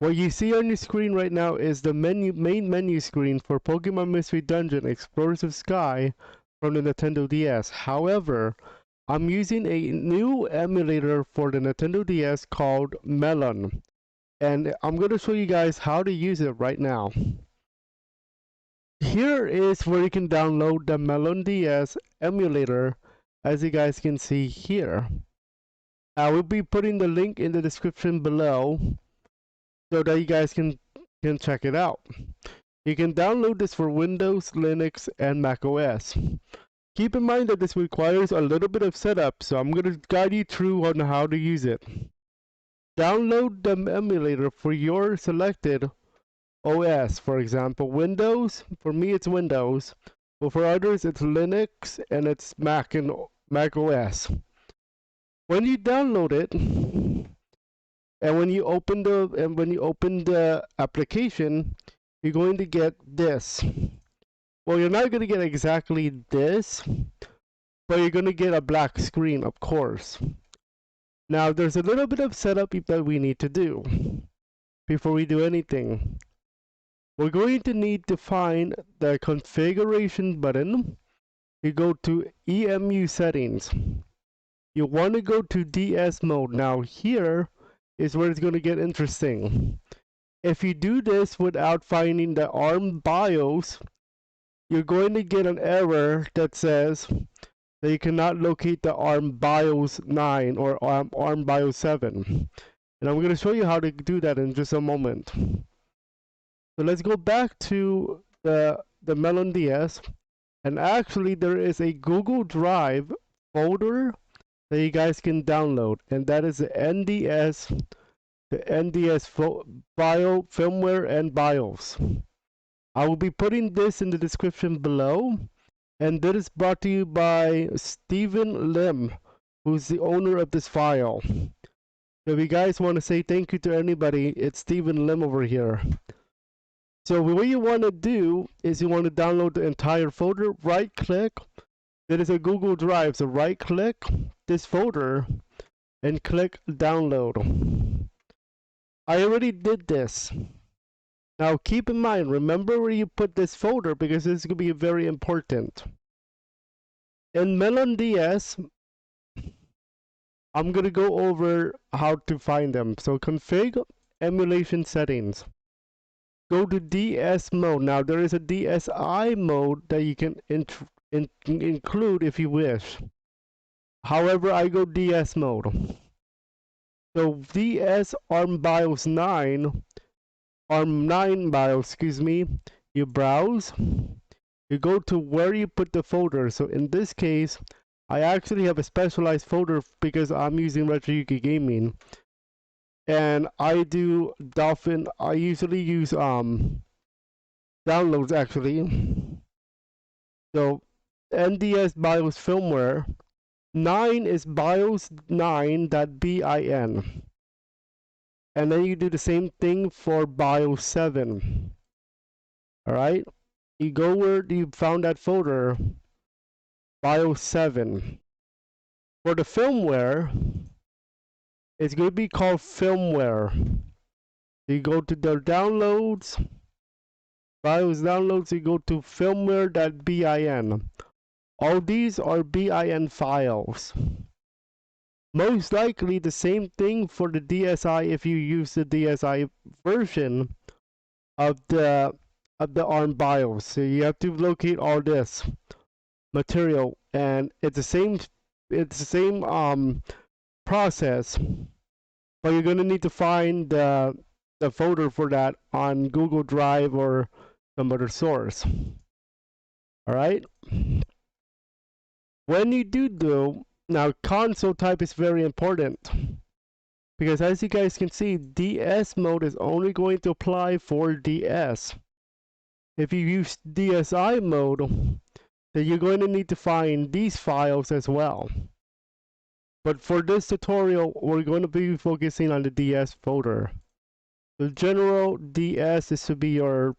What you see on your screen right now is the main menu screen for Pokemon Mystery Dungeon Explorers Sky from the Nintendo DS. However, I'm using a new emulator for the Nintendo DS called Melon, and I'm going to show you guys how to use it right now. Here is where you can download the MelonDS emulator, as you guys can see here. I will be putting the link in the description below so that you guys can check it out. You can download this for Windows, Linux, and Mac OS. Keep in mind that this requires a little bit of setup, so I'm going to guide you through on how to use it. Download the emulator for your selected OS. For example, Windows. For me, it's Windows. But for others, it's Linux and it's Mac and Mac OS. When you download it, and when you open the application, you're going to get this. Well, you're not going to get exactly this, but you're going to get a black screen, of course. Now, there's a little bit of setup that we need to do before we do anything. We're going to need to find the configuration button. You go to EMU settings. You want to go to DS mode. Now, here is where it's going to get interesting. If you do this without finding the ARM BIOS, you're going to get an error that says that you cannot locate the ARM BIOS 9 or ARM BIOS 7. And I'm going to show you how to do that in just a moment. So let's go back to the MelonDS. And actually, there is a Google Drive folder that you guys can download, and that is the NDS firmware and BIOS. I will be putting this in the description below, and that is brought to you by Stephen Lim, who's the owner of this file. So if you guys want to say thank you to anybody, it's Stephen Lim over here. So what you want to do is you want to download the entire folder, right click. That is a Google Drive, so right click this folder and click download. I already did this. Now keep in mind, remember where you put this folder because this is going to be very important. In MelonDS, I'm going to go over how to find them. So config emulation settings. Go to DS mode. Now there is a DSi mode that you can include if you wish. However, I go DS mode. So DS ARM BIOS 9, ARM 9 BIOS, excuse me, you browse, you go to where you put the folder. So in this case, I actually have a specialized folder because I'm using Retro Yuki Gaming. And I do Dolphin, I usually use downloads actually. So NDS BIOS firmware 9 is BIOS 9.bin. And then you do the same thing for BIOS 7. Alright? You go where you found that folder, BIOS 7. For the firmware, it's going to be called firmware. You go to the downloads, BIOS downloads, you go to firmware.bin. All these are bin files. Most likely the same thing for the DSi if you use the DSi version of the ARM BIOS. So you have to locate all this material, and it's the same process, but you're gonna need to find the folder for that on Google Drive or some other source. All right. When you do, now console type is very important because as you guys can see, DS mode is only going to apply for DS. If you use DSi mode, then you're going to need to find these files as well. But for this tutorial, we're going to be focusing on the DS folder. The general DS is to be your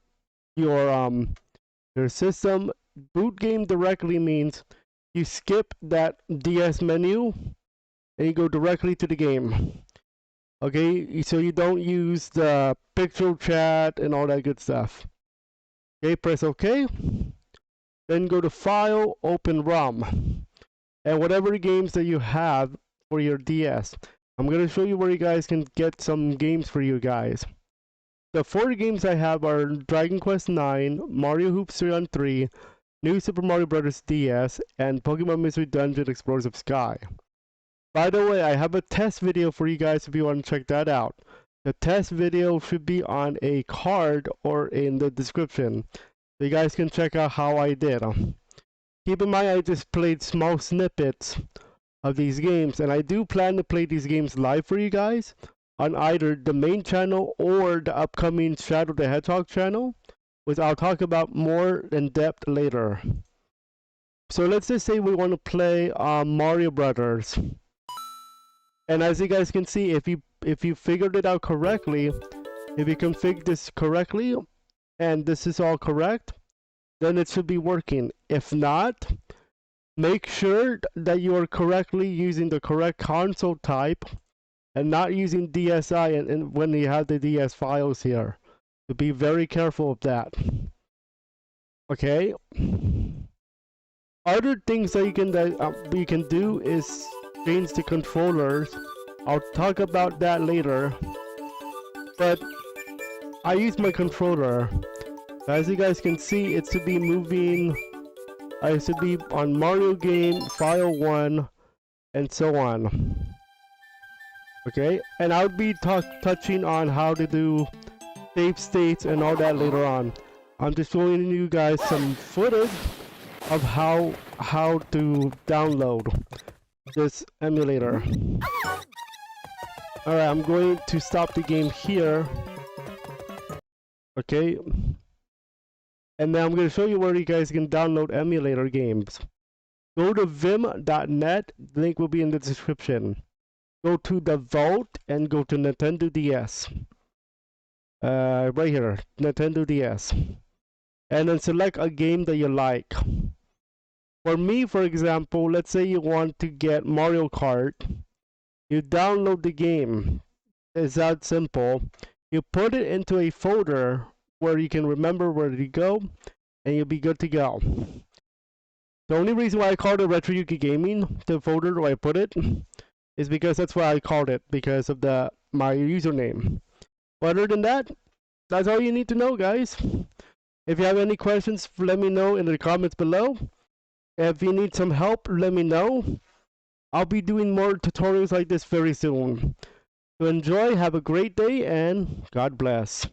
system. Boot game directly means you skip that DS menu and you go directly to the game. Okay, so you don't use the picture chat and all that good stuff. Okay, press OK. Then go to File, Open ROM. And whatever games that you have for your DS. I'm going to show you where you guys can get some games for you guys. The 4 games I have are Dragon Quest IX, Mario Hoops 3 on 3, New Super Mario Bros. DS, and Pokemon Mystery Dungeon Explorers of Sky. By the way, I have a test video for you guys if you want to check that out. The test video should be on a card or in the description, so you guys can check out how I did. Keep in mind I just played small snippets of these games, and I do plan to play these games live for you guys on either the main channel or the upcoming Shadow the Hedgehog channel, which I'll talk about more in depth later. So let's just say we want to play Mario Brothers. And as you guys can see, if you figured it out correctly, if you config this correctly, and this is all correct, then it should be working. If not, make sure that you are correctly using the correct console type and not using DSi and when you have the DS files here. So be very careful of that. Okay. Other things that you can do is change the controllers. I'll talk about that later. But I use my controller. As you guys can see, it should be moving. I should be on Mario game, file 1, and so on. Okay, and I'll be touching on how to do save states and all that later on. I'm just showing you guys some footage of how to download this emulator. Alright, I'm going to stop the game here. Okay. And then I'm going to show you where you guys can download emulator games. Go to vim.net, the link will be in the description. Go to the Vault and go to Nintendo DS. Right here, Nintendo DS. And then select a game that you like. For me, for example, let's say you want to get Mario Kart. You download the game. It's that simple. You put it into a folder where you can remember where to go, and you'll be good to go. The only reason why I called it Retro Yuki Gaming, the folder where I put it, is because that's why I called it, because of my username. But other than that, that's all you need to know, guys. If you have any questions, let me know in the comments below. If you need some help, let me know. I'll be doing more tutorials like this very soon. So enjoy, have a great day, and God bless.